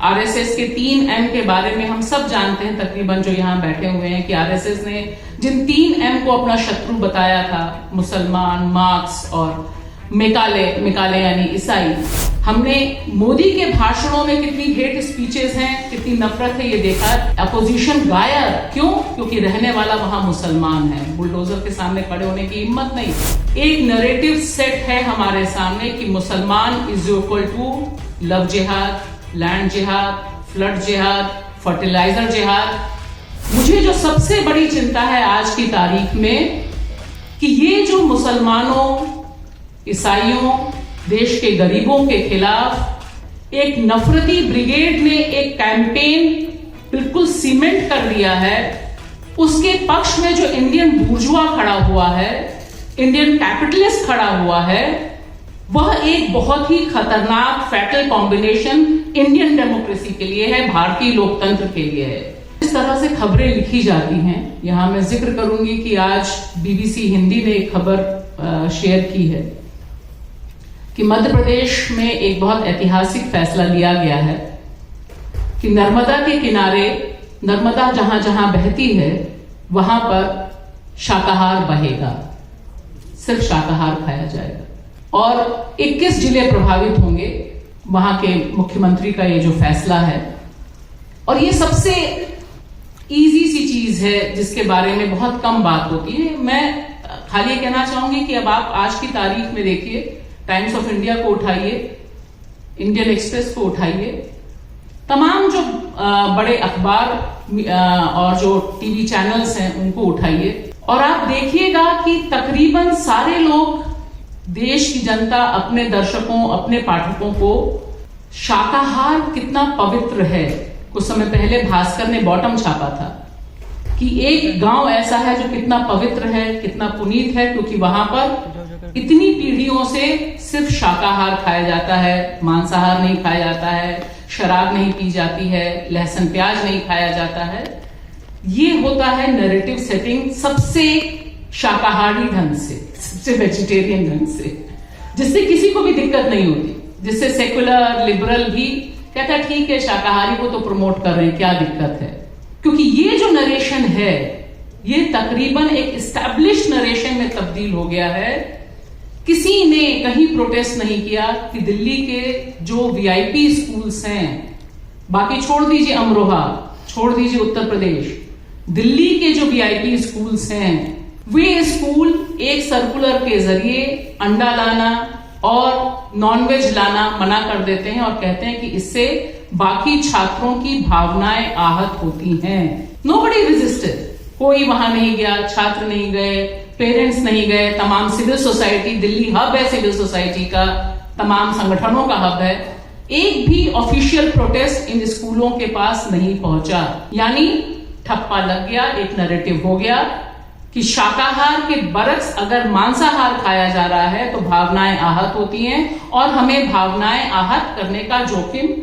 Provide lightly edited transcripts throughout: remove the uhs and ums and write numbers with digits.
RSS के 3 M के बारे में हम सब जानते हैं, तकरीबन जो यहाँ बैठे हुए हैं, कि आरएसएस ने जिन 3 एम को अपना शत्रु बताया था, मुसलमान, मार्क्स और मेकाले यानी ईसाई, हमने मोदी के भाषणों में कितनी हेट स्पीचेस हैं, कितनी नफरत है, ये देखा। अपोजिशन गायर, क्यों? क्योंकि रहने वाला वहां मुसलमान है। बुलडोजर के सामने खड़े होने की हिम्मत नहीं। एक नैरेटिव सेट है हमारे सामने कि मुसलमान इज इक्वल टू लव जिहाद, लैंड जिहाद, फ्लड जिहाद, फर्टिलाइजर जिहाद। मुझे जो सबसे बड़ी चिंता है आज की तारीख में कि ये जो मुसलमानों, ईसाइयों, देश के गरीबों के खिलाफ एक नफरती ब्रिगेड ने एक कैंपेन बिल्कुल सीमेंट कर दिया है, उसके पक्ष में जो इंडियन बुर्जुआ खड़ा हुआ है, इंडियन कैपिटलिस्ट खड़ा हुआ है, वह एक बहुत ही खतरनाक फैटल कॉम्बिनेशन इंडियन डेमोक्रेसी के लिए है, भारतीय लोकतंत्र के लिए है। इस तरह से खबरें लिखी जाती हैं। यहां मैं जिक्र करूंगी कि आज बीबीसी हिंदी ने एक खबर शेयर की है कि मध्य प्रदेश में एक बहुत ऐतिहासिक फैसला लिया गया है कि नर्मदा के किनारे, नर्मदा जहां जहां बहती है वहां पर शाकाहार बहेगा, सिर्फ शाकाहार खाया जाएगा और 21 जिले प्रभावित होंगे। वहां के मुख्यमंत्री का ये जो फैसला है, और ये सबसे इजी सी चीज है जिसके बारे में बहुत कम बात होती है। मैं खाली ये कहना चाहूंगी कि अब आप आज की तारीख में देखिए, टाइम्स ऑफ इंडिया को उठाइए, इंडियन एक्सप्रेस को उठाइए, तमाम जो बड़े अखबार और जो टीवी चैनल्स हैं उनको उठाइए, और आप देखिएगा कि तकरीबन सारे लोग, देश की जनता अपने दर्शकों, अपने पाठकों को शाकाहार कितना पवित्र है। कुछ समय पहले भास्कर ने बॉटम छापा था कि एक गांव ऐसा है जो कितना पवित्र है, कितना पुनीत है, क्योंकि वहां पर इतनी पीढ़ियों से सिर्फ शाकाहार खाया जाता है, मांसाहार नहीं खाया जाता है, शराब नहीं पी जाती है, लहसुन प्याज नहीं खाया जाता है। ये होता है नैरेटिव सेटिंग सबसे शाकाहारी ढंग से, सबसे वेजिटेरियन ढंग से, जिससे किसी को भी दिक्कत नहीं होती, जिससे सेकुलर लिबरल भी कहता ठीक है, शाकाहारी को तो प्रमोट कर रहे हैं, क्या दिक्कत है। क्योंकि ये जो नरेशन है ये तकरीबन एक एस्टैब्लिश नरेशन में तब्दील हो गया है। किसी ने कहीं प्रोटेस्ट नहीं किया कि दिल्ली के जो वीआईपी स्कूल्स हैं, बाकी छोड़ दीजिए अमरोहा, छोड़ दीजिए उत्तर प्रदेश, दिल्ली के जो वीआईपी स्कूल्स हैं, वे स्कूल एक सर्कुलर के जरिए अंडा लाना और नॉनवेज लाना मना कर देते हैं और कहते हैं कि इससे बाकी छात्रों की भावनाएं आहत होती हैं। नोबडी रेजिस्टेड, कोई वहां नहीं गया, छात्र नहीं गए, पेरेंट्स नहीं गए, तमाम सिविल सोसाइटी, दिल्ली हब है सिविल सोसाइटी का, तमाम संगठनों का हब है, एक भी ऑफिशियल प्रोटेस्ट इन स्कूलों के पास नहीं पहुंचा। यानी ठप्पा लग गया, एक नैरेटिव हो गया कि शाकाहार के बरक्स अगर मांसाहार खाया जा रहा है तो भावनाएं आहत होती हैं और हमें भावनाएं आहत करने का जोखिम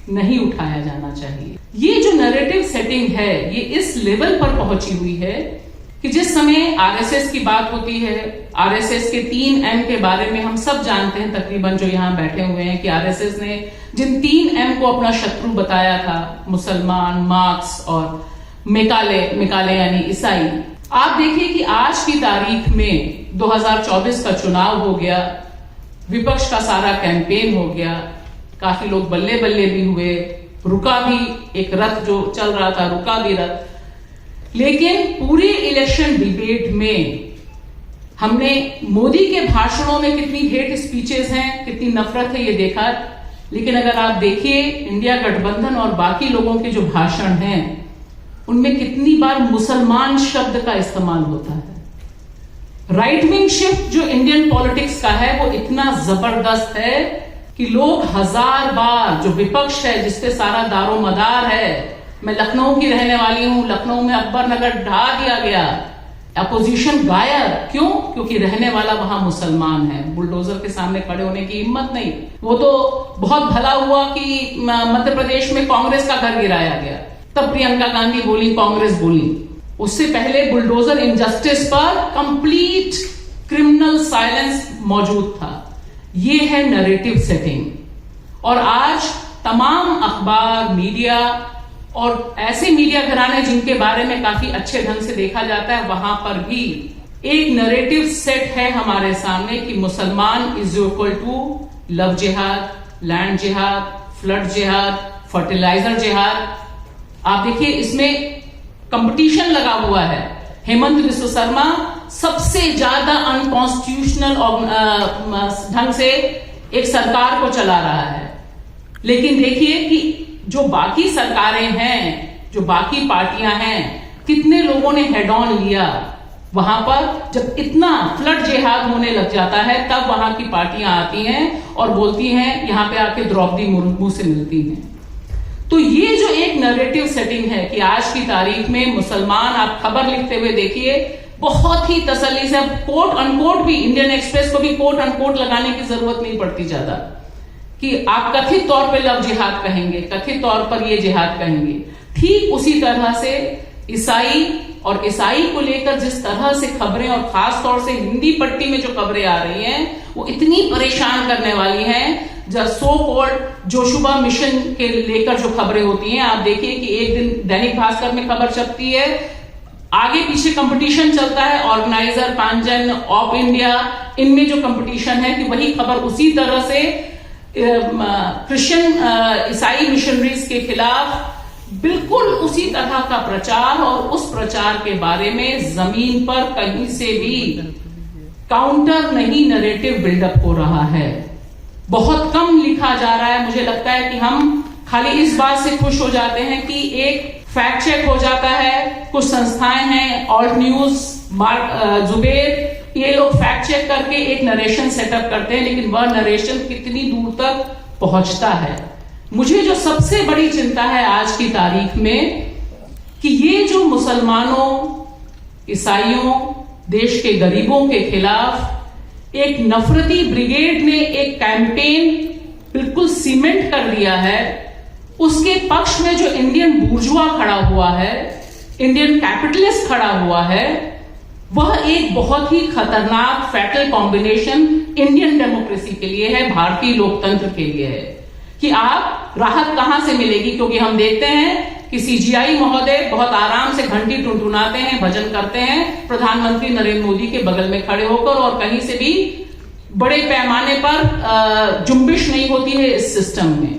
नहीं उठाया जाना चाहिए। ये जो नैरेटिव सेटिंग है ये इस लेवल पर पहुंची हुई है कि जिस समय आरएसएस की बात होती है, आरएसएस के 3 एम के बारे में हम सब जानते हैं, तकरीबन जो यहाँ बैठे हुए हैं, कि आरएसएस ने जिन 3 एम को अपना शत्रु बताया था, मुसलमान, मार्क्स और मेकाले यानी ईसाई। आप देखिए कि आज की तारीख में 2024 का चुनाव हो गया, विपक्ष का सारा कैंपेन हो गया, काफी लोग बल्ले बल्ले भी हुए, रुका भी एक रथ जो चल रहा था, रुका भी रथ। लेकिन पूरे इलेक्शन डिबेट में हमने मोदी के भाषणों में कितनी हेट स्पीचेस हैं, कितनी नफरत है, ये देखा। लेकिन अगर आप देखिए इंडिया गठबंधन और बाकी लोगों के जो भाषण हैं उनमें कितनी बार मुसलमान शब्द का इस्तेमाल होता है। राइट विंग शिफ्ट जो इंडियन पॉलिटिक्स का है वो इतना जबरदस्त है कि लोग 1000 बार, जो विपक्ष है जिसपे सारा दारो मदार है, मैं लखनऊ की रहने वाली हूं, लखनऊ में अकबर नगर ढा दिया गया, अपोजिशन गायर, क्यों? क्योंकि रहने वाला वहां मुसलमान है। बुलडोजर के सामने खड़े होने की हिम्मत नहीं। वो तो बहुत भला हुआ कि मध्य प्रदेश में कांग्रेस का घर गिराया गया, तब प्रियंका गांधी बोली, कांग्रेस बोली। उससे पहले बुलडोजर इनजस्टिस पर कंप्लीट क्रिमिनल साइलेंस मौजूद था। ये है नैरेटिव सेटिंग। और आज तमाम अखबार, मीडिया और ऐसे मीडिया घराने जिनके बारे में काफी अच्छे ढंग से देखा जाता है, वहां पर भी एक नैरेटिव सेट है हमारे सामने कि मुसलमान इज इक्वल टू लव जिहाद, लैंड जिहाद, फ्लड जिहाद, फर्टिलाइजर जिहाद। आप देखिए इसमें कंपटीशन लगा हुआ है। हेमंत बिस्व शर्मा सबसे ज्यादा अनकॉन्स्टिट्यूशनल ढंग से एक सरकार को चला रहा है, लेकिन देखिए कि जो बाकी सरकारें हैं, जो बाकी पार्टियां हैं, कितने लोगों ने हेड ऑन लिया। वहां पर जब इतना फ्लड जिहाद होने लग जाता है, तब वहां की पार्टियां आती हैं और बोलती हैं यहां पे आके द्रौपदी मुर्मू से मिलती हैं। तो ये जो एक नैरेटिव सेटिंग है कि आज की तारीख में मुसलमान, आप खबर लिखते हुए देखिए बहुत ही तसल्ली से, अब कोट अनकोट भी, इंडियन एक्सप्रेस को भी कोट अनकोट लगाने की जरूरत नहीं पड़ती ज्यादा, कि आप कथित तौर पे लव जिहाद कहेंगे, कथित तौर पर ये जिहाद कहेंगे। ठीक उसी तरह से ईसाई और ईसाई को लेकर जिस तरह से खबरें, और खास तौर से हिंदी पट्टी में जो खबरें आ रही हैं, वो इतनी परेशान करने वाली हैं। जब सो कॉल्ड जोशुआ मिशन के लेकर जो खबरें होती हैं, आप देखिए कि एक दिन दैनिक भास्कर में खबर छपती है, आगे पीछे कंपटीशन चलता है, ऑर्गेनाइजर, कांचन, ऑफ इंडिया, इनमें जो कंपटीशन है, कि वही खबर उसी तरह से क्रिश्चियन ईसाई मिशनरीज के खिलाफ बिल्कुल उसी तरह का प्रचार, और उस प्रचार के बारे में जमीन पर कहीं से भी काउंटर नहीं नैरेटिव बिल्डअप हो रहा है। बहुत कम लिखा जा रहा है। मुझे लगता है कि हम खाली इस बात से खुश हो जाते हैं कि एक फैक्ट चेक हो जाता है, कुछ संस्थाएं हैं, ऑल्ट न्यूज, जुबेर, ये लोग फैक्ट चेक करके एक नरेशन सेटअप करते हैं, लेकिन वह नरेशन कितनी दूर तक पहुंचता है। मुझे जो सबसे बड़ी चिंता है आज की तारीख में, कि ये जो मुसलमानों, ईसाइयों, देश के गरीबों के खिलाफ एक नफरती ब्रिगेड ने एक कैंपेन बिल्कुल सीमेंट कर दिया है, उसके पक्ष में जो इंडियन बुर्जुआ खड़ा हुआ है, इंडियन कैपिटलिस्ट खड़ा हुआ है, वह एक बहुत ही खतरनाक फैटल कॉम्बिनेशन इंडियन डेमोक्रेसी के लिए है, भारतीय लोकतंत्र के लिए है। कि आप राहत कहां से मिलेगी, क्योंकि हम देखते हैं कि सीजीआई महोदय बहुत आराम से घंटी टुनटुनाते हैं, भजन करते हैं प्रधानमंत्री नरेंद्र मोदी के बगल में खड़े होकर, और कहीं से भी बड़े पैमाने पर जुम्बिश नहीं होती है इस सिस्टम में।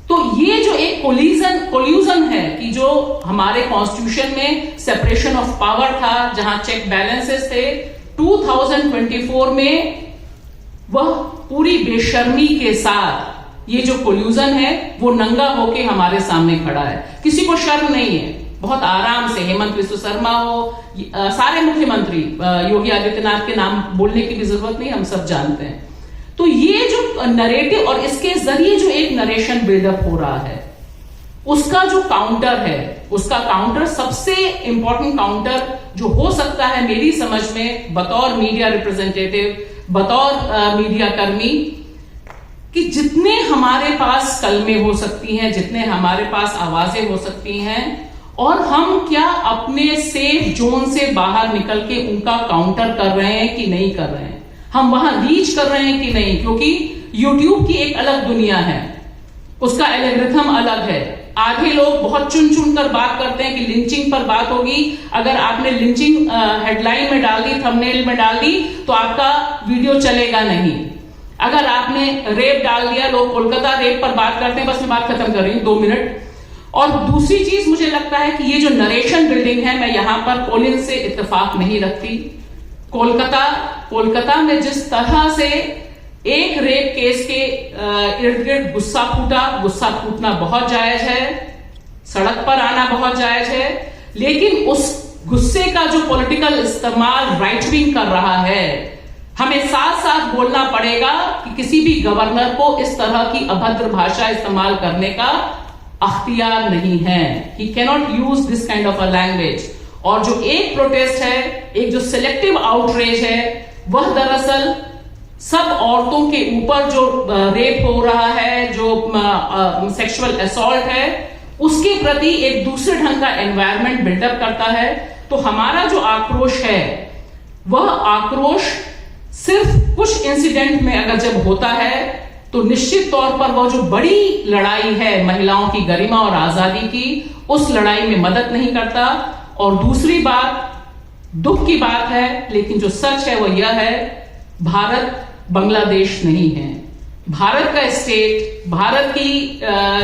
तो ये जो एक कोल्यूजन है, कि जो हमारे कॉन्स्टिट्यूशन में सेपरेशन ऑफ पावर था, जहां चेक बैलेंसेस थे, 2024 में वह पूरी बेशर्मी के साथ ये जो कोल्यूजन है वो नंगा होके हमारे सामने खड़ा है। किसी को शर्म नहीं है, बहुत आराम से हेमंत बिस्व शर्मा हो, सारे मुख्यमंत्री, योगी आदित्यनाथ के नाम बोलने की भी जरूरत नहीं, हम सब जानते हैं। तो ये जो नरेटिव और इसके जरिए जो एक नरेशन बिल्डअप हो रहा है, उसका जो काउंटर है, उसका काउंटर सबसे इंपॉर्टेंट काउंटर जो हो सकता है मेरी समझ में, बतौर मीडिया रिप्रेजेंटेटिव, बतौर मीडिया कर्मी, कि जितने हमारे पास कलमे हो सकती हैं, जितने हमारे पास आवाजें हो सकती हैं, और हम क्या अपने सेफ जोन से बाहर निकल के उनका काउंटर कर रहे हैं कि नहीं कर रहे हैं, हम वहां रीच कर रहे हैं कि नहीं। क्योंकि यूट्यूब की एक अलग दुनिया है, उसका एल्गोरिथम अलग है। आधे लोग बहुत चुन चुन कर बात करते हैं कि लिंचिंग पर बात होगी, अगर आपने लिंचिंग हेडलाइन में डाल दी, थंबनेल में डाल दी, तो आपका वीडियो चलेगा नहीं। अगर आपने रेप डाल दिया, लोग कोलकाता रेप पर बात करते हैं, बस मैं बात खत्म कर रही हूं 2 मिनट। और दूसरी चीज मुझे लगता है कि ये जो नरेशन बिल्डिंग है, मैं यहां पर कोलिन से इत्तेफाक नहीं रखती। कोलकाता में जिस तरह से एक रेप केस के इर्द गिर्द गुस्सा फूटना बहुत जायज है, सड़क पर आना बहुत जायज है, लेकिन उस गुस्से का जो पॉलिटिकल इस्तेमाल राइट विंग कर रहा है, हमें साथ साथ बोलना पड़ेगा कि किसी भी गवर्नर को इस तरह की अभद्र भाषा इस्तेमाल करने का अख्तियार नहीं है। ही cannot use this kind of a language. और जो एक प्रोटेस्ट है, एक जो सिलेक्टिव आउटरीच है, वह दरअसल सब औरतों के ऊपर जो रेप हो रहा है, जो सेक्सुअल असॉल्ट है, उसके प्रति एक दूसरे ढंग का एनवायरनमेंट बिल्डअप करता है। तो हमारा जो आक्रोश है, वह आक्रोश सिर्फ कुछ इंसिडेंट में अगर जब होता है तो निश्चित तौर पर वो जो बड़ी लड़ाई है महिलाओं की गरिमा और आजादी की, उस लड़ाई में मदद नहीं करता। और दूसरी बात, दुख की बात है लेकिन जो सच है वो यह है, भारत बांग्लादेश नहीं है। भारत का स्टेट, भारत की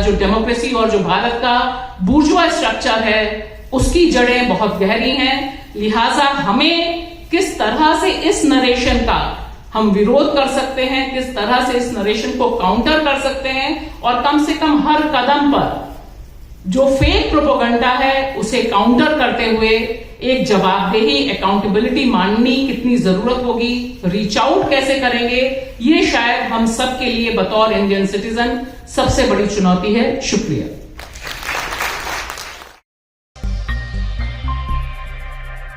जो डेमोक्रेसी और जो भारत का बुर्जुआ स्ट्रक्चर है, उसकी जड़ें बहुत गहरी हैं। लिहाजा हमें किस तरह से इस नरेशन का हम विरोध कर सकते हैं, किस तरह से इस नरेशन को काउंटर कर सकते हैं, और कम से कम हर कदम पर जो फेक प्रोपेगेंडा है उसे काउंटर करते हुए एक जवाबदेही, अकाउंटेबिलिटी माननी कितनी जरूरत होगी, रीच आउट कैसे करेंगे, ये शायद हम सब के लिए बतौर इंडियन सिटीजन सबसे बड़ी चुनौती है। शुक्रिया।